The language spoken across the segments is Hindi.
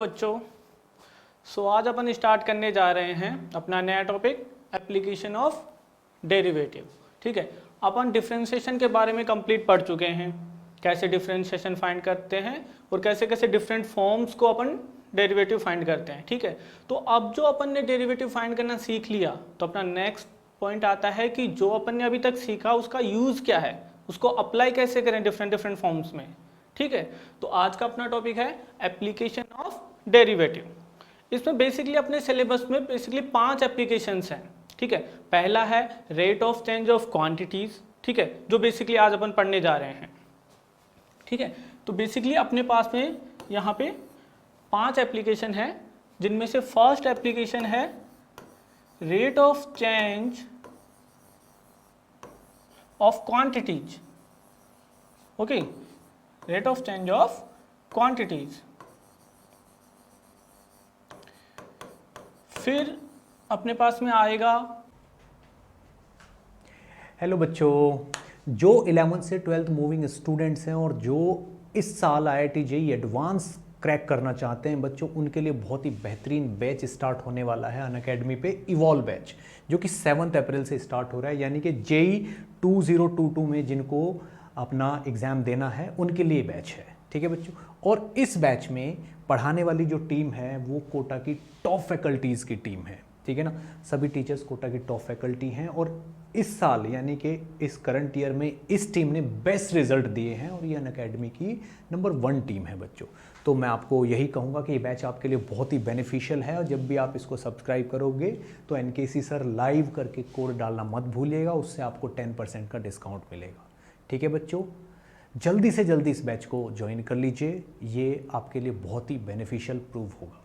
बच्चों आज अपन स्टार्ट करने जा रहे हैं अपना नया टॉपिक एप्लीकेशन ऑफ डेरिवेटिव। ठीक है, अपन डिफरेंशिएशन के बारे में कंप्लीट पढ़ चुके हैं, कैसे डिफरेंशिएशन फाइंड करते हैं और कैसे कैसे डिफरेंट फॉर्म्स को अपन डेरिवेटिव फाइंड करते हैं। ठीक है, तो अब जो अपन ने डेरिवेटिव फाइंड करना सीख लिया तो अपना नेक्स्ट पॉइंट आता है कि जो अपन ने अभी तक सीखा उसका यूज़ क्या है, उसको अप्लाई कैसे करें डिफरेंट फॉर्म्स में। ठीक है, तो आज का अपना टॉपिक है एप्लीकेशन ऑफ डेरिवेटिव। इसमें बेसिकली अपने सिलेबस में बेसिकली 5 एप्लीकेशंस हैं। ठीक है, पहला है rate of change of quantities. ठीक है, जो बेसिकली आज अपन पढ़ने जा रहे हैं। ठीक है, तो बेसिकली अपने पास में यहाँ पे 5 एप्लीकेशन है, जिनमें से फर्स्ट एप्लीकेशन है rate of change of quantities. Okay, rate of change of quantities. फिर अपने पास में आएगा, हेलो बच्चों, जो 11th से 12th मूविंग स्टूडेंट्स हैं और जो इस साल IIT JEE एडवांस क्रैक करना चाहते हैं बच्चों, उनके लिए बहुत ही बेहतरीन बैच स्टार्ट होने वाला है अनअकैडमी पे, इवॉल्व बैच, जो कि 7 अप्रैल से स्टार्ट हो रहा है। यानी कि JEE 2022 में जिनको अपना एग्ज़ाम देना है उनके लिए बैच है। ठीक है बच्चों, और इस बैच में पढ़ाने वाली जो टीम है वो कोटा की टॉप फैकल्टीज़ की टीम है। ठीक है ना, सभी टीचर्स कोटा की टॉप फैकल्टी हैं और इस साल यानी कि इस करंट ईयर में इस टीम ने बेस्ट रिजल्ट दिए हैं और ये अनअकैडमी की नंबर 1 टीम है बच्चों। तो मैं आपको यही कहूँगा कि ये बैच आपके लिए बहुत ही बेनिफिशियल है और जब भी आप इसको सब्सक्राइब करोगे तो NKC सर लाइव करके कोड डालना मत भूलिएगा, उससे आपको 10% का डिस्काउंट मिलेगा। ठीक है बच्चों, जल्दी से जल्दी इस बैच को ज्वाइन कर लीजिए, ये आपके लिए बहुत ही बेनिफिशियल प्रूव होगा।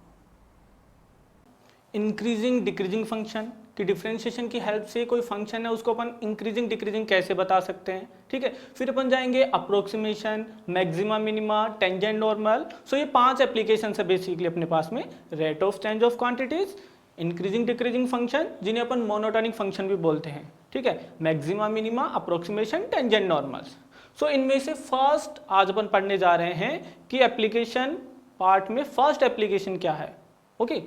इंक्रीजिंग डिक्रीजिंग फंक्शन की डिफरेंशिएशन की हेल्प से कोई फंक्शन है उसको अपन इंक्रीजिंग डिक्रीजिंग कैसे बता सकते हैं। ठीक है, फिर अपन जाएंगे approximation, maxima minima, tangent normal. So ये 5 एप्लीकेशन है बेसिकली अपने पास में, rate of change of quantities, increasing decreasing function जिन्हें अपन मोनोटोनिक फंक्शन भी बोलते हैं। ठीक है, maxima minima, approximation, tangent normals. So इनमें से फर्स्ट आज अपन पढ़ने जा रहे हैं कि एप्लीकेशन पार्ट में फर्स्ट एप्लीकेशन क्या है। ओके,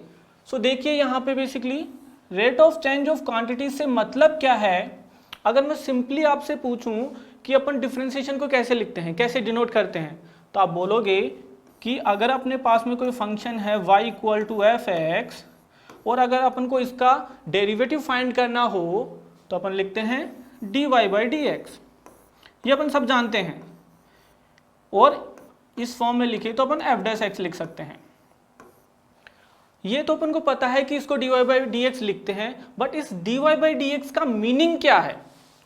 सो देखिए यहाँ पे basically rate of change of quantity से मतलब क्या है। अगर मैं सिंपली आपसे पूछूं कि अपन डिफरेंशिएशन को कैसे लिखते हैं, कैसे डिनोट करते हैं, तो आप बोलोगे कि अगर अपने पास में कोई फंक्शन है y = f(x) और अगर अपन को इसका डेरिवेटिव फाइंड करना हो तो अपन लिखते हैं dy/dx। ये अपन सब जानते हैं, और इस फॉर्म में लिखे तो अपन f' लिख सकते हैं। ये तो अपन को पता है कि इसको dy/dx लिखते हैं, बट इस dy/dx का मीनिंग क्या है।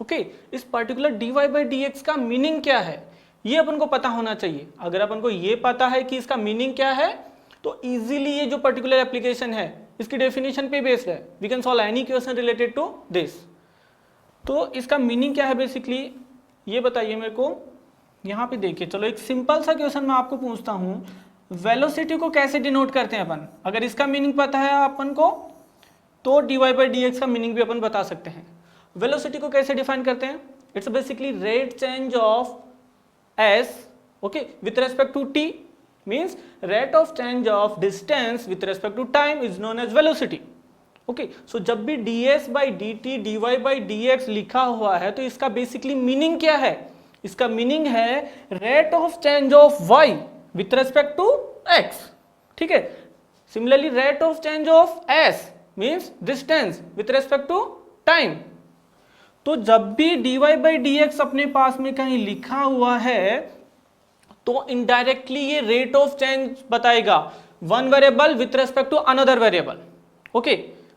ओके, इस पर्टिकुलर dy/dx का मीनिंग क्या है ये अपन को पता होना चाहिए। अगर अपन को ये पता है कि इसका मीनिंग क्या है तो इजीली ये जो पर्टिकुलर एप्लीकेशन है इसकी डेफिनेशन पे बेस्ड है, we can solve any question related to this. तो इसका मीनिंग क्या है बेसिकली ये बताइए मेरे को। यहाँ पे देखिए, चलो एक सिंपल सा क्वेश्चन मैं आपको पूछता हूँ, वेलोसिटी को कैसे डिनोट करते हैं अपन। अगर इसका मीनिंग पता है अपन को तो dy/dx का मीनिंग भी अपन बता सकते हैं। वेलोसिटी को कैसे डिफाइन करते हैं, it's basically rate change of s okay with respect to t, means rate of change of distance with respect to time is known as velocity. Okay, so जब भी ds/dt dy/dx लिखा हुआ है तो इसका बेसिकली मीनिंग क्या है, इसका मीनिंग है rate of change of y with respect to x। ठीक है, similarly rate of change of s means distance with respect to time. तो जब भी dy/dx अपने पास में कहीं लिखा हुआ है तो इनडायरेक्टली ये रेट ऑफ चेंज बताएगा, one variable with respect to another variable. Okay,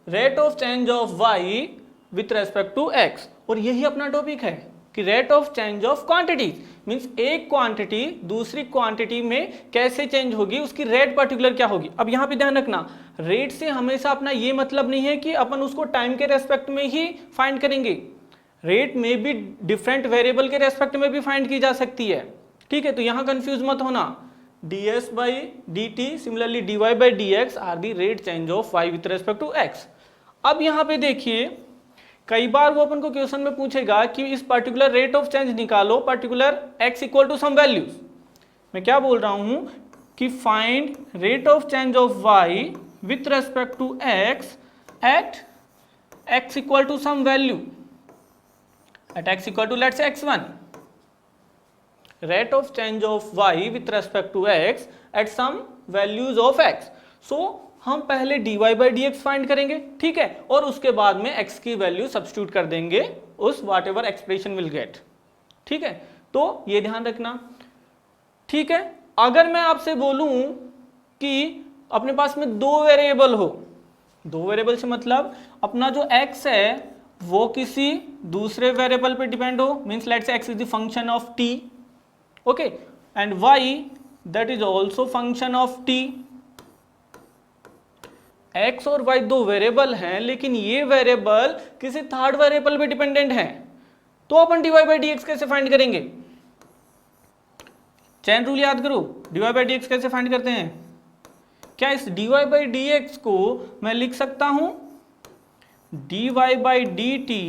rate of change of y with respect to x। और यही अपना टॉपिक है कि rate of change of quantities means एक क्वांटिटी दूसरी क्वांटिटी में कैसे चेंज होगी, उसकी रेट पर्टिकुलर क्या होगी। अब यहाँ पे ध्यान रखना, रेट से हमेशा अपना ये मतलब नहीं है कि अपन उसको टाइम के रेस्पेक्ट में ही फाइंड करेंगे, रेट में भी डिफरेंट वेरिएबल के रेस्पेक्ट में भी फाइंड की जा सकती है। ठीक है, तो यहाँ कंफ्यूज मत होना, ds/dt similarly dy/dx are the rate change of y with respect to x। अब यहाँ पे देखिए, कई बार वो अपन को क्वेश्चन में पूछेगा कि इस पर्टिकुलर रेट ऑफ चेंज निकालो पर्टिकुलर x = सम वैल्यूज। मैं क्या बोल रहा हूं कि find rate of change of y with respect to x at x equal to some value, at x equal to let's say x1, rate of change of y with respect to x at some values of x. So हम पहले dy by dx फाइंड करेंगे, ठीक है, और उसके बाद में x की वैल्यू सब्स्टिट्यूट कर देंगे उस वाट एवर एक्सप्रेशन विल गेट, ठीक है, तो ये ध्यान रखना, ठीक है। अगर मैं आपसे बोलूं कि अपने पास में दो वेरिएबल हो, दो वेरिएबल से मतलब अपना जो x है वो किसी दूसरे वेरिएबल पे डिपेंड हो, means let's say x is the function of t, okay, and y that is also function of t. x और y दो वेरिएबल हैं, लेकिन ये वेरिएबल किसी थर्ड वेरिएबल पे डिपेंडेंट हैं, तो अपन dy by dx कैसे फाइंड करेंगे? चेन रूल याद करो, dy by dx कैसे फाइंड करते हैं? क्या इस dy by dx को मैं लिख सकता हूं dy by dt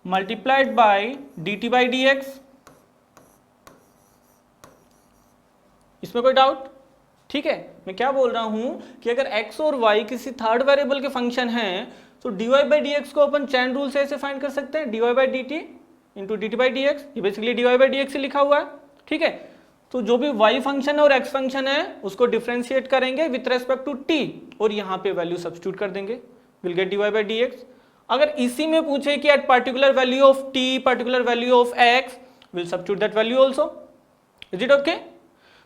multiplied by dt by dx? इसमें कोई डाउट? ठीक है, मैं क्या बोल रहा हूं कि अगर x और y किसी थर्ड वेरिएबल के फंक्शन हैं तो dy by dx को अपन चैन रूल से ऐसे फाइंड कर सकते हैं, dy by dt into dt by dx, ये बेसिकली dy by dx से लिखा हुआ है, ठीक है। तो जो भी y फंक्शन है और x फंक्शन है उसको डिफरेंशिएट करेंगे विथ रेस्पेक्ट टू t और यहाँ पे वैल्यू सब्स्टिट्यूट कर देंगे, will get dy by dx। अगर इसी में पूछे कि at particular value of t particular value of x, will substitute that value also, is it okay?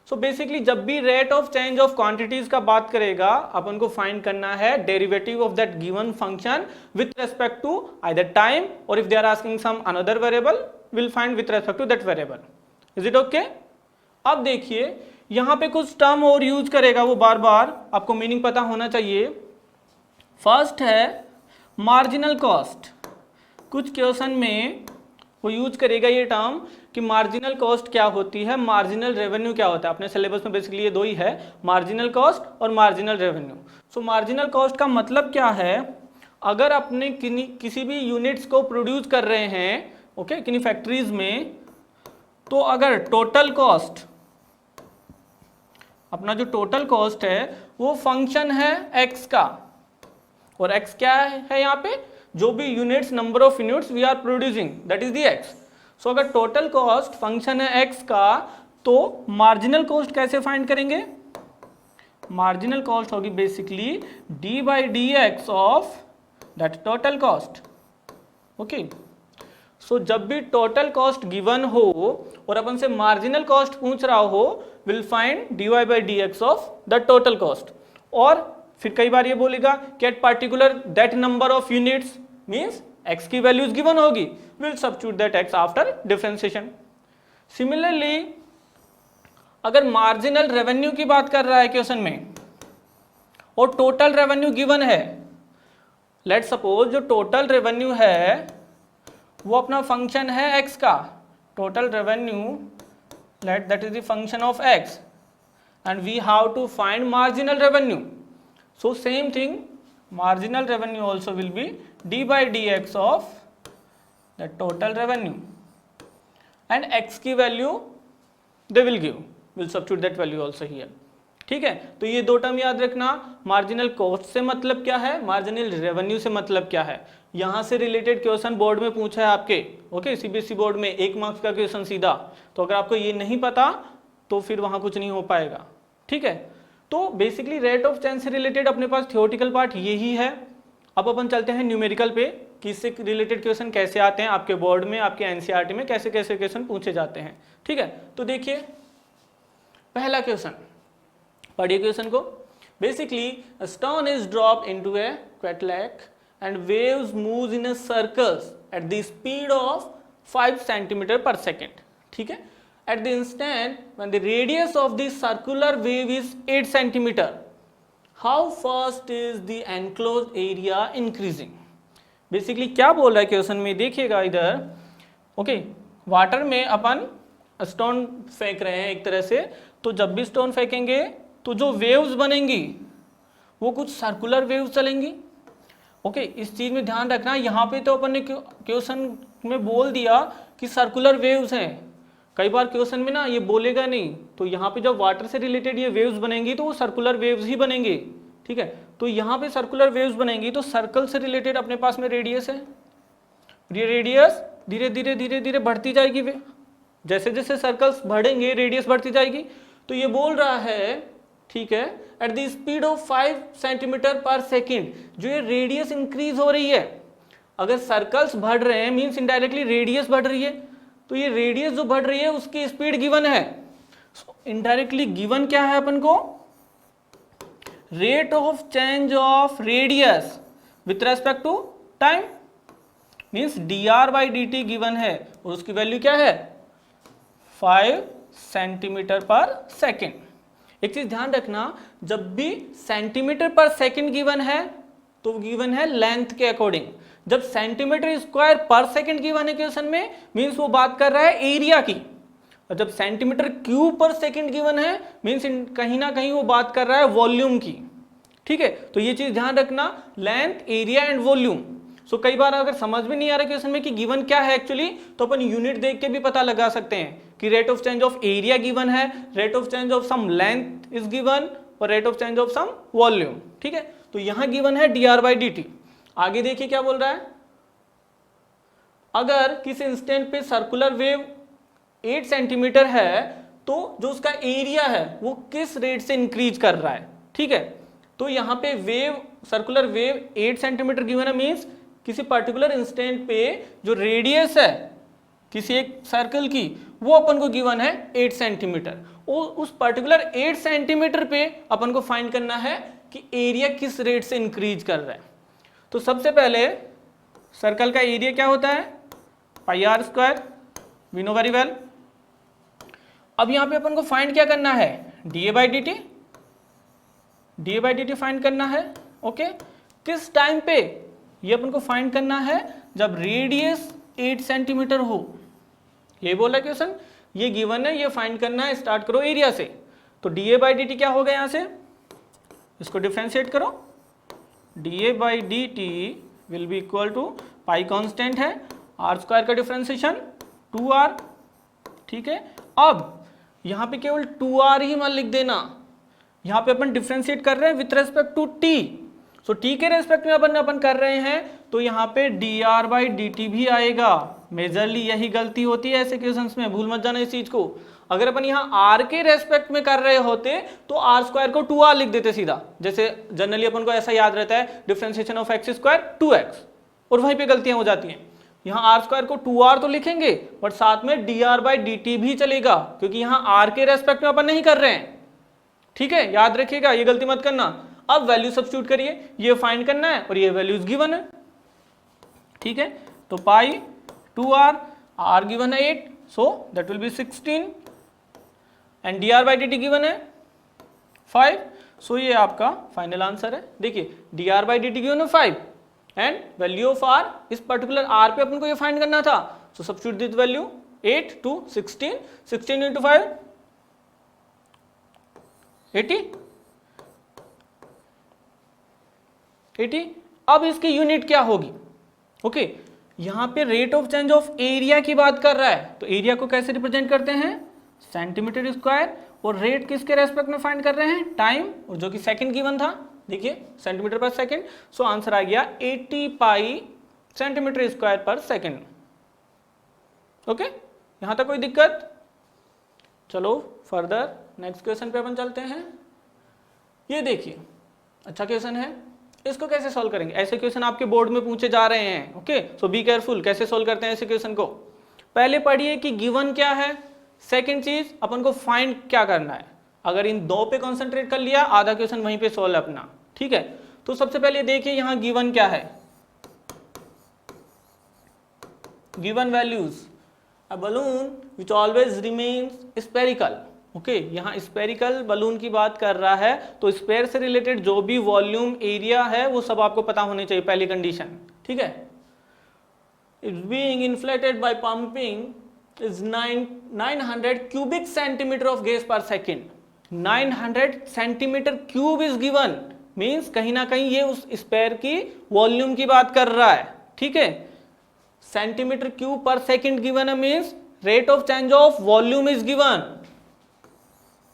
So basically जब भी rate of change of quantities का बात करेगा अपन को फाइंड करना है derivative of that given function with respect to either time, और if they are asking some another variable will find with respect to that variable, is it okay? अब देखिए यहां पे कुछ टर्म और यूज करेगा वो बार बार, आपको मीनिंग पता होना चाहिए। फर्स्ट है मार्जिनल कॉस्ट, कुछ क्वेश्चन में वो यूज करेगा ये टर्म कि मार्जिनल कॉस्ट क्या होती है, मार्जिनल रेवेन्यू क्या होता है। अपने सिलेबस में बेसिकली ये दो ही है, मार्जिनल कॉस्ट और मार्जिनल रेवेन्यू। सो मार्जिनल कॉस्ट का मतलब क्या है, अगर अपने किसी भी यूनिट्स को प्रोड्यूस कर रहे हैं, ओके, किन्हीं फैक्ट्रीज में, तो अगर टोटल कॉस्ट, अपना जो टोटल कॉस्ट है वो फंक्शन है x का, और x क्या है यहाँ पे, जो भी units, number of units we are producing, that is the x। So अगर टोटल कॉस्ट फंक्शन है x का, तो मार्जिनल कॉस्ट कैसे फाइंड करेंगे? मार्जिनल कॉस्ट होगी basically d by dx of that total cost, okay. So जब भी टोटल कॉस्ट गिवन हो और अपन से मार्जिनल कॉस्ट पूछ रहा हो, will find dy by dx of the total cost. और फिर कई बार ये बोलेगा कि at particular that number of units, means x की वैल्यूज गिवन होगी, will substitute that x after differentiation. Similarly अगर मार्जिनल रेवेन्यू की बात कर रहा है क्वेश्चन में और टोटल रेवेन्यू गिवन है, लेट सपोज जो टोटल रेवेन्यू है वो अपना फंक्शन है x का, total revenue let that is the function of x and we have to find marginal revenue. So same thing, marginal revenue also will be d by dx of the total revenue, and x की value they will give, will substitute that value also here, ठीक है। तो ये दो टर्म याद रखना, मार्जिनल कॉस्ट से मतलब क्या है, मार्जिनल रेवेन्यू से मतलब क्या है। यहाँ से रिलेटेड क्वेश्चन बोर्ड में पूछा है आपके, ओके, सीबीएसई बोर्ड में 1 मार्क्स का क्वेश्चन सीधा, तो अगर आपको ये नहीं पता तो फिर वहाँ कुछ नहीं हो पाएगा, ठीक है। तो बेसिकली रेट ऑफ चेंज से रिलेटेड अपने पास थियोरेटिकल पार्ट यही है। अब अपन चलते हैं न्यूमेरिकल पे कि इससे रिलेटेड क्वेश्चन कैसे आते हैं आपके बोर्ड में, आपके एनसीईआरटी में कैसे कैसे क्वेश्चन पूछे जाते हैं, ठीक है। तो देखिए पहला क्वेश्चन, पढ़िए क्वेश्चन को। Basically a stone is dropped into a quiet lake and waves moves in a circles at the speed of 5 centimetre per second, ठीक है। At the instant when the radius of the circular wave is 8 centimeter, how fast is the enclosed area increasing? Basically क्या बोल रहा है क्वेश्चन में, देखिएगा इधर, ओके, वाटर में अपन स्टोन फेंक रहे हैं एक तरह से, तो जब भी स्टोन फेंकेंगे तो जो वेव्स बनेंगी वो कुछ सर्कुलर वेव्स चलेंगी, ओके। इस चीज में ध्यान रखना, यहाँ पे तो अपन ने क्वेश्चन में बोल दिया कि सर्कुलर वेव्स हैं, कई बार क्वेश्चन में ना ये बोलेगा नहीं, तो यहाँ पे जब वाटर से रिलेटेड ये वेव्स बनेंगी तो वो सर्कुलर वेव्स ही बनेंगे, ठीक है। तो यहाँ पे सर्कुलर वेव्स बनेंगी तो सर्कल से रिलेटेड अपने पास में रेडियस है, ये रेडियस धीरे धीरे धीरे धीरे बढ़ती जाएगी, वे जैसे जैसे सर्कल्स बढ़ेंगे रेडियस बढ़ती जाएगी। तो ये बोल रहा है, ठीक है, eight the speed of 5 centimetre per second, जो ये रेडियस इंक्रीज हो रही है, अगर सर्कल्स बढ़ रहे हैं मीन्स इनडायरेक्टली रेडियस बढ़ रही है, तो ये रेडियस जो बढ़ रही है उसकी स्पीड गिवन है। इनडायरेक्टली गिवन क्या है अपन को, rate of change of radius with respect to time, means dr/dt given है और उसकी वैल्यू क्या है 5 सेंटीमीटर पर सेकेंड। एक चीज ध्यान रखना, जब भी सेंटीमीटर पर सेकेंड गिवन है तो गिवन है लेंथ के अकॉर्डिंग, जब सेंटीमीटर स्क्वायर पर सेकेंड गिवन है क्वेश्चन में मीन्स वो बात कर रहा है एरिया की, और जब सेंटीमीटर क्यूब पर सेकेंड गिवन है मीन्स कहीं ना कहीं वो बात कर रहा है वॉल्यूम की, ठीक है। तो ये चीज ध्यान रखना, लेंथ, एरिया एंड वॉल्यूम। सो कई बार अगर समझ में नहीं आ रहा क्वेश्चन में कि गिवन क्या है एक्चुअली, तो अपन यूनिट देख के भी पता लगा सकते हैं कि rate of change of area given है, rate of change of some length is given और rate of change of some volume, ठीक है। तो यहां गिवन है dr/dt। आगे देखिए क्या बोल रहा है, अगर किसी इंस्टेंट पे सर्कुलर वेव 8 सेंटीमीटर है तो जो उसका एरिया है वो किस रेट से इंक्रीज कर रहा है, ठीक है। तो यहाँ पे wave, circular wave 8 centimetre given है, मीन्स किसी पर्टिकुलर इंस्टेंट पे जो रेडियस है किसी एक सर्कल की वो अपन को गिवन है 8 सेंटीमीटर, और उस पर्टिकुलर 8 सेंटीमीटर पे अपन को फाइंड करना है कि एरिया किस रेट से इंक्रीज कर रहा है। तो सबसे पहले सर्कल का एरिया क्या होता है, πr², we know very well. अब यहां पे अपन को फाइंड क्या करना है, dA/dt फाइंड करना है, ओके। किस टाइम पे, ये अपन को फाइंड करना है जब रेडियस 8 सेंटीमीटर हो, ये बोला क्वेश्चन, ये गिवन है, ये फाइंड करना है। स्टार्ट करो एरिया से, तो dA/dt क्या होगा, यहां से इसको डिफ्रेंशिएट करो, dA/dt will be equal to pi constant है, r² का डिफ्रेंशिएशन 2r, ठीक है। अब यहां पे केवल 2r ही मान लिख देना, यहां पे अपन डिफ्रेंशिएट कर रहे हैं with respect to t, so t के रेस्पेक्ट में अपन कर रहे हैं, तो यहाँ पे dr/dt भी आएगा। मेजरली यही गलती होती है ऐसे क्वेश्चंस में, भूल मत जाना इस चीज को। अगर अपन यहाँ r के रेस्पेक्ट में कर रहे होते तो r² को 2r लिख देते सीधा, जैसे जनरली अपन को ऐसा याद रहता है डिफरेंशिएशन ऑफ x² 2x, और वहीं पे गलतियां हो जाती हैं। यहाँ r² को 2r तो लिखेंगे बट साथ में dr/dt भी चलेगा, क्योंकि यहाँ r के रेस्पेक्ट में अपन नहीं कर रहे हैं, ठीक है, याद रखिएगा, ये गलती मत करना। अब वैल्यू सब्स्टिट्यूट करिए, ये फाइंड करना है और ये वैल्यूज गिवन है, ठीक है। तो पाई 2r, r गिवन है 8, so that will be 16 and dr/dt given है 5, सो ये आपका फाइनल आंसर है। देखिए dr/dt गिवन है 5 एंड वैल्यू ऑफ r, इस पर्टिकुलर r पे अपन को ये फाइंड करना था, सो substitute this value 8 to 16, 16 into 5 80। अब इसकी यूनिट क्या होगी, ओके। यहां पे rate of change of area की बात कर रहा है, तो एरिया को कैसे रिप्रेजेंट करते हैं, सेंटीमीटर स्क्वायर, और रेट किसके रेस्पेक्ट में फाइंड कर रहे हैं, टाइम, और जो कि सेकंड गिवन था, देखिए सेंटीमीटर पर सेकंड, सो आंसर आ गया 80 पाई सेंटीमीटर स्क्वायर पर सेकंड, ओके। यहां तक कोई दिक्कत, चलो फर्दर नेक्स्ट क्वेश्चन पे अपन चलते हैं। ये देखिए अच्छा क्वेश्चन है, इसको कैसे सॉल्व करेंगे, ऐसे क्वेश्चन आपके बोर्ड में पूछे जा रहे हैं, ओके, सो बी केयरफुल कैसे सॉल्व करते हैं ऐसे क्वेश्चन को। पहले पढ़िए कि गिवन क्या है, सेकंड चीज अपन को फाइंड क्या करना है। अगर इन दो पे कॉन्सेंट्रेट कर लिया, आधा क्वेश्चन वहीं पे सॉल्व अपना, ठीक है। तो सबसे पहले देखिए यहां गिवन क्या है, given values, a balloon which always remains spherical, okay. यहाँ स्पेरिकल बलून की बात कर रहा है, तो स्पेयर से रिलेटेड जो भी वॉल्यूम एरिया है वो सब आपको पता होने चाहिए, पहली कंडीशन, ठीक है। It's being inflated by pumping is 900 cubic centimetre of gas per second, 900 centimetre cube is given, means कहीं ना कहीं ये उस स्पेयर की वॉल्यूम की बात कर रहा है, ठीक है। सेंटीमीटर क्यूब पर सेकेंड गिवन है, means rate of change of volume is given.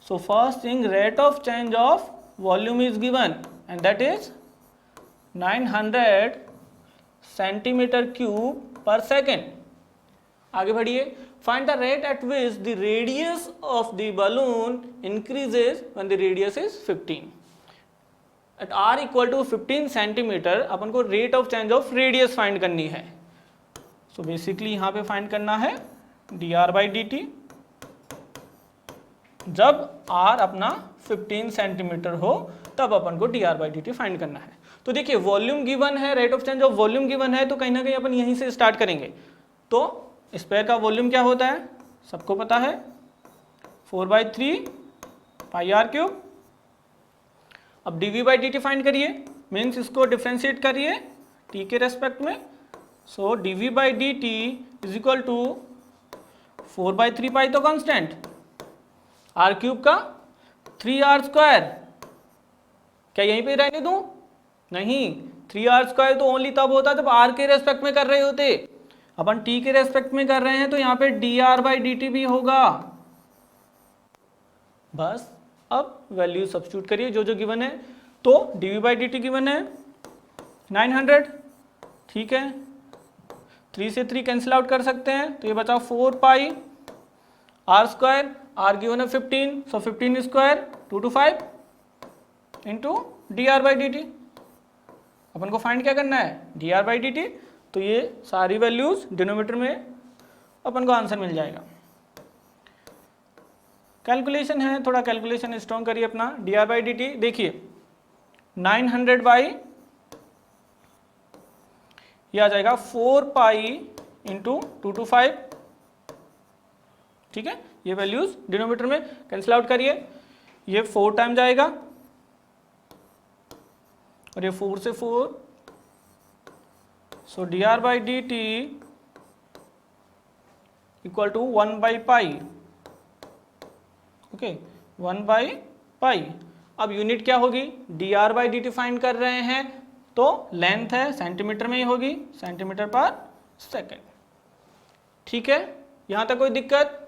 So first thing, rate of change of volume is given and that is 900 centimeter cube per second. आगे बढ़िए, find the rate at which the radius of the balloon increases when the radius is 15. At r equal to 15 centimetre अपन को rate of change of radius find करनी है. सो बेसिकली यहाँ पे फाइंड करना है dr/dt जब r अपना 15 सेंटीमीटर हो तब अपन को dr/dt फाइंड करना है. तो देखिए वॉल्यूम गिवन है, rate of change of volume given है, तो कहीं ना कहीं अपन यहीं से स्टार्ट करेंगे. तो स्पेयर का वॉल्यूम क्या होता है सबको पता है, 4/3 पाई आर क्यूब. अब dv/dt फाइंड करिए, मीन्स इसको डिफ्रेंशिएट करिए t के रेस्पेक्ट में. सो dv/dt इज इक्वल टू 4/3 पाई तो कांस्टेंट, आर क्यूब का 3r². क्या यहीं पे रहने दूं? नहीं, 3r² तो ओनली तब होता जब r के रेस्पेक्ट में कर रहे होते. अपन t के रेस्पेक्ट में कर रहे हैं तो यहाँ पे dr/dt भी होगा. बस अब वैल्यू सब्स्टिट्यूट करिए जो जो गिवन है. तो dv/dt गिवन है 900, ठीक है, 3 से 3 कैंसिल आउट कर सकते हैं तो ये बचा 4 पाई r², r गिवन है 15, सो 15 स्क्वायर 225 इंटू dr/dt. अपन को फाइंड क्या करना है dr/dt. तो ये सारी वैल्यूज डिनोमिनेटर में अपन को आंसर मिल जाएगा. कैलकुलेशन है, थोड़ा कैलकुलेशन स्ट्रॉन्ग करिए अपना. dr/dt देखिए 900 बाई ये आ जाएगा 4 पाई इंटू 225, ठीक है. ये वैल्यूज डिनोमिनेटर में कैंसिल आउट करिए, ये 4 टाइम जाएगा और ये 4 से 4. सो dr/dt इक्वल टू 1/पाई. ओके, 1/पाई. अब यूनिट क्या होगी, dr/dt फाइंड कर रहे हैं तो लेंथ है सेंटीमीटर में ही होगी, सेंटीमीटर पर सेकेंड. ठीक है, यहां तक कोई दिक्कत?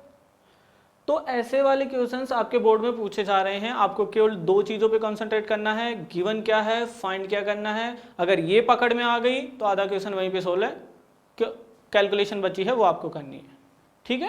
तो ऐसे वाले क्वेश्चंस आपके बोर्ड में पूछे जा रहे हैं. आपको केवल 2 चीजों पे कंसंट्रेट करना है, गिवन क्या है, फाइंड क्या करना है. अगर ये पकड़ में आ गई तो आधा क्वेश्चन वहीं पे सोल्व है, कैलकुलेशन बची है वो आपको करनी है. ठीक है.